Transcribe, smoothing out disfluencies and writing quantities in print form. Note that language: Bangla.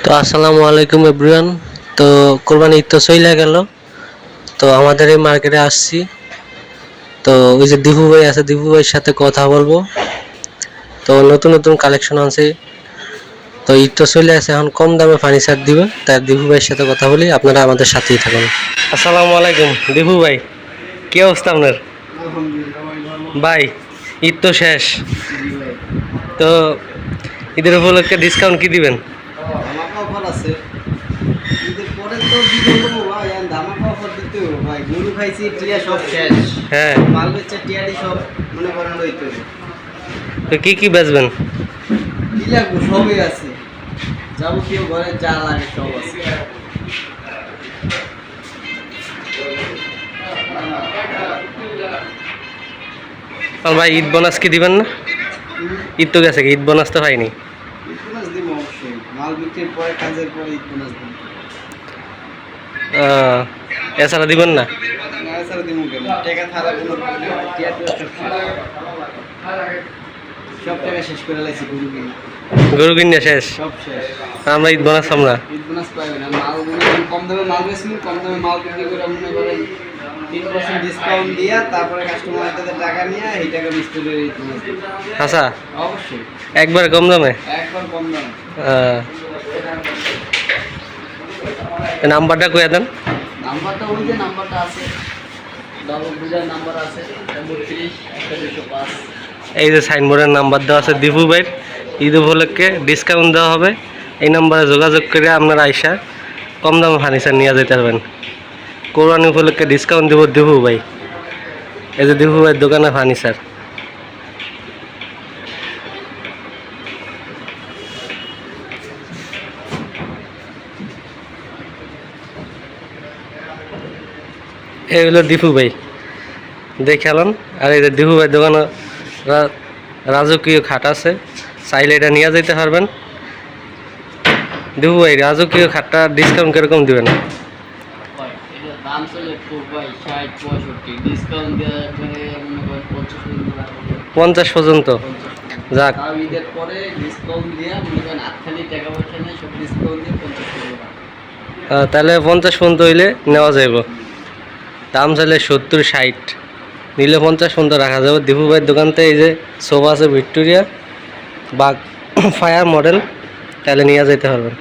তো আসসালামু আলাইকুম এভরিওয়ান। তো কোরবানি ঈদ তো চলে গেল। তো আমাদের এই মার্কেটে আসছি। তো ওই যে দীপু ভাই আছে, দীপু ভাইয়ের সাথে কথা বলবো। তো নতুন নতুন কালেকশন আছে। তো ঈদ তো চলে আসে, এখন কম দামে ফার্নিচার দিবে, তাই দীপু ভাইয়ের সাথে কথা বলি। আপনারা আমাদের সাথেই থাকুন। আসসালামু আলাইকুম দীপু ভাই, কি অবস্থা আপনার? ভাই ঈদ তো শেষ, তো ঈদের উপলক্ষে ডিসকাউন্ট কি দিবেন? ধামাকা অফার আছে। ঈদের পরে তো কি বলবো ভাই, আর ধামাকা অফার দিতে হবে ভাই। গরু খাইছি, টিয়া সব শেষ। হ্যাঁ, মাল বেচা টিয়ারি সব মনে করেন লইতে হবে। তো কি কি বেচবেন? কি লাগবে সবই আছে, যাবতীয় ঘরে যা লাগে সব আছে। আর ভাই ঈদ বোনাস কি দিবেন না? ঈদ তো গেছে, ঈদ বোনাস তো পাইনি। ঈদ বোনাস দিব অবশ্যই, মাল বিক্রির পরে কাজের পরে ঈদ বোনাস দিব। এছাড়া দিবেন না? না এছাড়া দিব কেন, টাকা ছাড়া কোনো টিয়া টিয়া সব শেষ। সব টাকা শেষ করে লাইছি গরু কিনা, গরু কিনে শেষ, সব শেষ। আমরা ঈদ বোনাস আমরা। ঈদ বোনাস পাইবে না, মাল মনে করেন কম দামে মাল বেচবেন, কম দামে মাল বিক্রি করে মনে করেন 3% ডিসকাউন্ট দিয়া তারপরে কাস্টমারদের টাকা নিয়ে এই টাকা মিস্ত্রির ঈদ বোনাস দিবে। আচ্ছা, অবশ্যই একবার কম দামে। একবার কম দামে। নাম্বারটা কয়ে দেন। নাম্বারটা ওই যে নাম্বারটা আছে, ডবল বুঝার নাম্বার আছে 32 এই যে সাইনবোর্ডের নাম্বার দেওয়া আছে দীপু ভাইয়ের, ঈদ উপলক্ষে ডিসকাউন্ট দেওয়া হবে। এই নাম্বারে যোগাযোগ করে আপনারা আইসা কম দামে ফার্নিচার নিয়ে যেতে পারবেন। কোরবানি উপলক্ষে ডিসকাউন্ট দিব দীপু ভাই। এই যে দীপু ভাইয়ের দোকানে ফার্নিচার। এই হলো দীপু ভাই, দেখালাম। আর এই যে দীপু ভাই দোকানে রাজকীয় খাট আছে, চাইলে এটা নিয়ে যেতে পারবেন। দীপু ভাই, রাজকীয় খাটটা ডিসকাউন্ট কিরকম দিবেন? দাম চলে খুব ভাই 60-65, ডিসকাউন্ট দিয়ে একবারে মনে করেন 50 পর্যন্ত? যাক, তাও ঈদের পরে ডিসকাউন্ট দিয়ে মনে করেন আটখানি টাকা পয়সা নেই, সব ডিসকাউন্ট দিয়ে 50 তাহলে 50 পর্যন্ত হইলে নেওয়া যাইব। দাম চাইলে 70-60, নিলে 50 পর্যন্ত রাখা যাবে। দীপু ভাইয়ের দোকানতে এই যে সোফা আছে ভিক্টোরিয়া বা ফায়ার মডেল, তাহলে নিয়ে যেতে পারবেন।